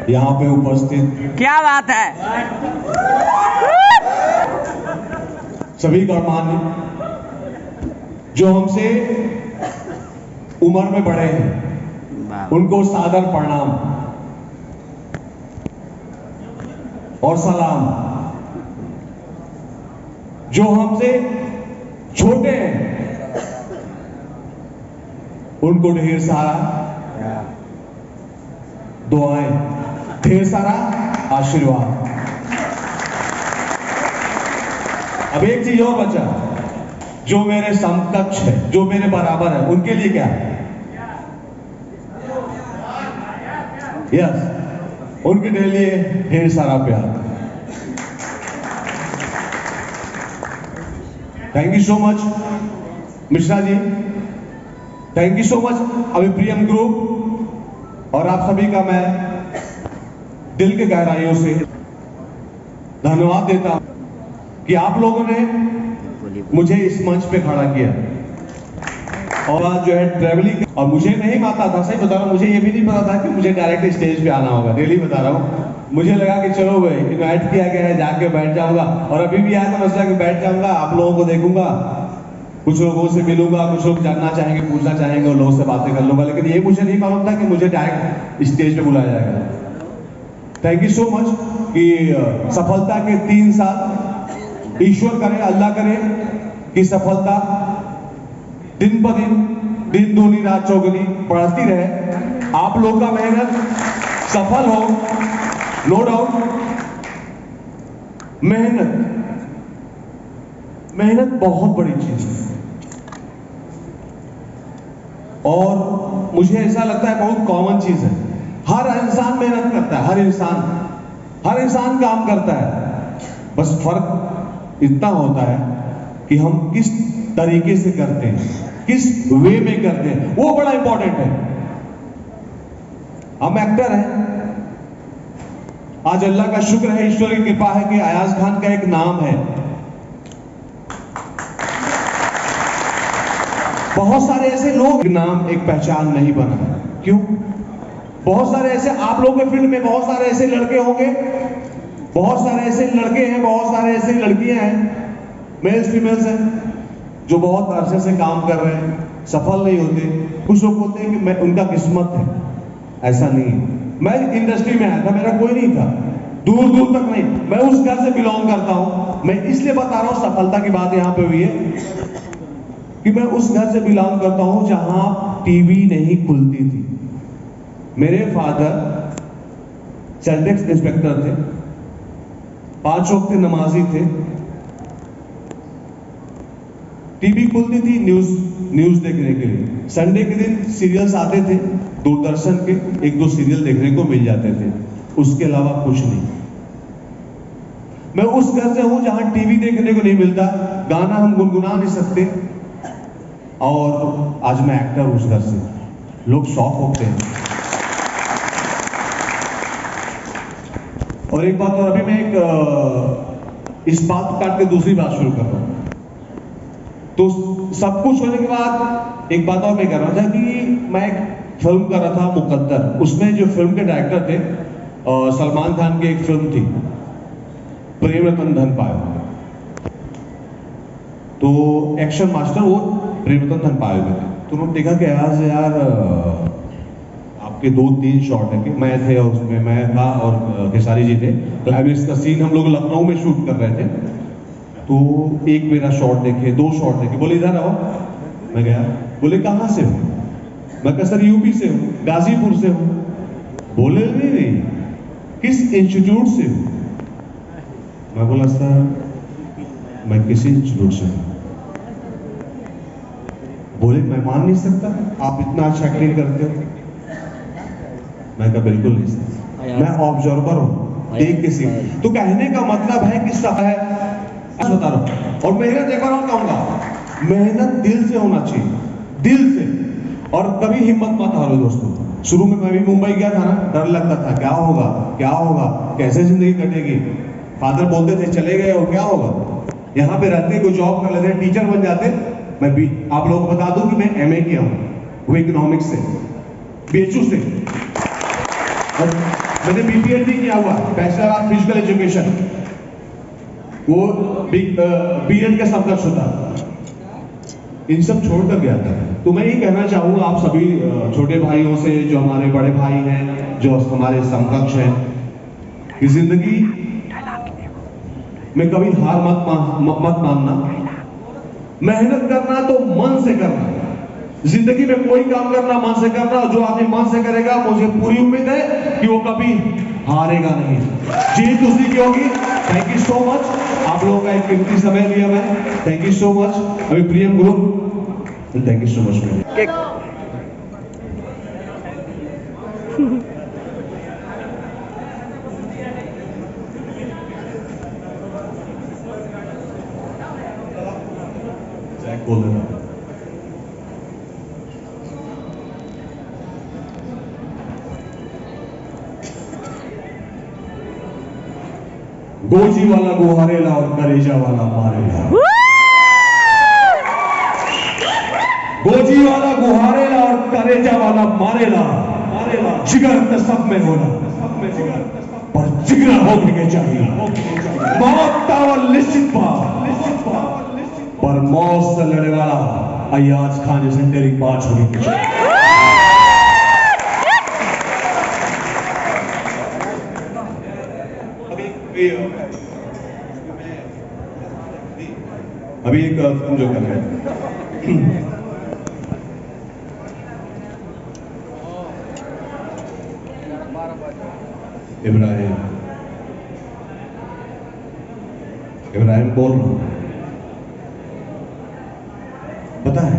यहाँ पे उपस्थित क्या बात है, सभी गणमान्य जो हमसे उम्र में बड़े हैं, उनको सादर प्रणाम और सलाम। जो हमसे छोटे हैं, उनको ढेर सारा दुआएं, ढेर सारा आशीर्वाद। अब एक चीज और बचा, जो मेरे समकक्ष है, जो मेरे बराबर है, उनके लिए क्या है? यस, उनके लिए ढेर सारा प्यार। Thank you so much Mishra ji, thank you so much Abhipriyam group, और आप सभी का मैं दिल के गहराइयों से धन्यवाद देता हूं कि आप लोगों ने मुझे इस मंच पे खड़ा किया। और आज जो है ट्रैवलिंग, और मुझे नहीं पता था, सही बता रहा हूँ, मुझे ये भी नहीं पता था कि मुझे डायरेक्ट स्टेज पे आना होगा। डेली बता रहा हूँ, मुझे लगा कि चलो भाई इनवाइट किया गया है, जाके बैठ जाऊंगा। और अभी भी आया था, मैं सोचा कि बैठ जाऊंगा, आप लोगों को देखूंगा, कुछ लोगों से मिलूंगा, कुछ लोग जानना चाहेंगे, पूछना चाहेंगे, और लोगों से बातें कर लूंगा। लेकिन ये मुझे नहीं मालूम था कि मुझे डायरेक्ट स्टेज पे बुलाया जाएगा। थैंक यू सो मच कि सफलता के 3 साल, ईश्वर करे, अल्लाह करे कि सफलता दिन ब दिन दूनी रात चौगुनी बढ़ती रहे। आप लोग का मेहनत सफल हो, नो डाउट। मेहनत बहुत बड़ी चीज है, और मुझे ऐसा लगता है बहुत कॉमन चीज है। हर इंसान मेहनत करता है, हर इंसान काम करता है। बस फर्क इतना होता है कि हम किस तरीके से करते हैं, किस वे में करते हैं, वो बड़ा इंपॉर्टेंट है। हम एक्टर हैं, आज अल्लाह का शुक्र है, ईश्वर की कृपा है कि अयाज खान का एक नाम है। बहुत सारे ऐसे लोग, नाम एक पहचान नहीं बना। क्यों? बहुत सारे ऐसे, आप लोगों के फील्ड में बहुत सारे ऐसे लड़के होंगे, बहुत सारे ऐसे लड़के हैं, बहुत सारे ऐसे लड़कियां हैं, मेल्स फीमेल्स हैं, जो बहुत अरसे से काम कर रहे हैं, सफल नहीं होते। कुछ लोग बोलते हैं कि मैं, उनका किस्मत है। ऐसा नहीं है। मैं इंडस्ट्री में आया था, मेरा कोई नहीं था, दूर दूर तक नहीं। मैं उस घर से बिलोंग करता हूं। मैं इसलिए बता रहा हूं, सफलता की बात यहां पे हुई है कि मैं उस घर से बिलोंग करता हूं जहां टीवी नहीं खुलती थी। मेरे फादर सेल टैक्स इंस्पेक्टर थे, 5 वक्त के नमाजी थे। टीवी खुलती थी न्यूज देखने के लिए। संडे के दिन सीरियल्स आते थे, दूरदर्शन के 1-2 सीरियल देखने को मिल जाते थे, उसके अलावा कुछ नहीं। मैं उस घर से हूं जहां टीवी देखने को नहीं मिलता, गाना हम गुनगुना नहीं सकते, और आज मैं एक्टर उस घर से। लोग शौक होते हैं। और एक बात और, अभी मैं इस बात काट के दूसरी बात शुरू कर रहा हूं। तो सब कुछ होने के बाद एक बात और मैं कर रहा था कि मैं एक फिल्म कर रहा था, मुकद्दर। उसमें जो फिल्म के डायरेक्टर थे, सलमान खान की एक फिल्म थी, प्रेम रतन धन पायो। तो एक्शन मास्टर वो प्रेम रतन धन पायो में थे। तो उन्होंने देखा कि आज यार आपके 2-3 शॉट है कि मैं थे, और उसमें मैं था और खेसारी जी थे। क्लाइमेक्स का सीन हम लोग लखनऊ में शूट कर रहे थे। तो एक मेरा शॉट देखे, 2 शॉट देखे, बोले इधर आओ। मैं गया, बोले कहां से हो? मैं कहा सर यूपी से हूं, गाजीपुर से हूं। बोले नहीं, किस इंस्टीट्यूट से हो? मैं बोला सर मैं किसी इंस्टीट्यूट से हूं। बोले मैं मान नहीं सकता, आप इतना अच्छा एक्टिंग करते हो। मैं कहा बिल्कुल नहीं सर, मैं ऑब्जर्वर हूं, देख के सीख। तो कहने का मतलब है कि सब है, बता रहा हूं। और मेहनत एक बार कहूंगा, मेहनत दिल से होना चाहिए, दिल से। और कभी हिम्मत मत हारो दोस्तों। शुरू में मैं भी मुंबई गया था ना, डर लगता था, क्या होगा क्या होगा, कैसे जिंदगी कटेगी। फादर बोलते थे चले गए हो क्या होगा, यहाँ पे रहते कोई जॉब कर लेते, टीचर बन जाते। मैं भी आप लोगों को बता दूं कि मैं एमए किया हूं, वो इकोनॉमिक्स से, बीएचयू से। मैंने बीपीएड किया हुआ, बैचलर ऑफ फिजिकल एजुकेशन, वो बीएड का समकक्ष होता। इन सब छोड़कर गया था। तो मैं ये कहना चाहूंगा आप सभी छोटे भाइयों से, जो हमारे बड़े भाई हैं, जो हमारे समकक्ष हैं, कि जिंदगी में कभी हार मत मानना, मेहनत करना तो मन से करना। जिंदगी में कोई काम करना मन से करना, जो आदमी मन से करेगा मुझे पूरी उम्मीद है कि वो कभी हारेगा नहीं, जीत उसी की होगी। थैंक यू सो मच, आप लोगों का एक कीमती समय लिया मैं, thank you so much. Abhipriyam group, thank you so much. बोल देना। गोजी वाला गुहारेला और करेजा वाला मारेला। गोजी वाला गुहारेला और करेजा वाला मारेला। जिगर तो सब में होला, पर जिगरा होने के चाहिए। मौत तावल निश्चित पर मौत से लड़ने वाला अयाज खान जैसे तेरी बात होनी चाहिए। अभी एक जो कर रहे हैं इब्राहिम बोल रहा हूं, पता है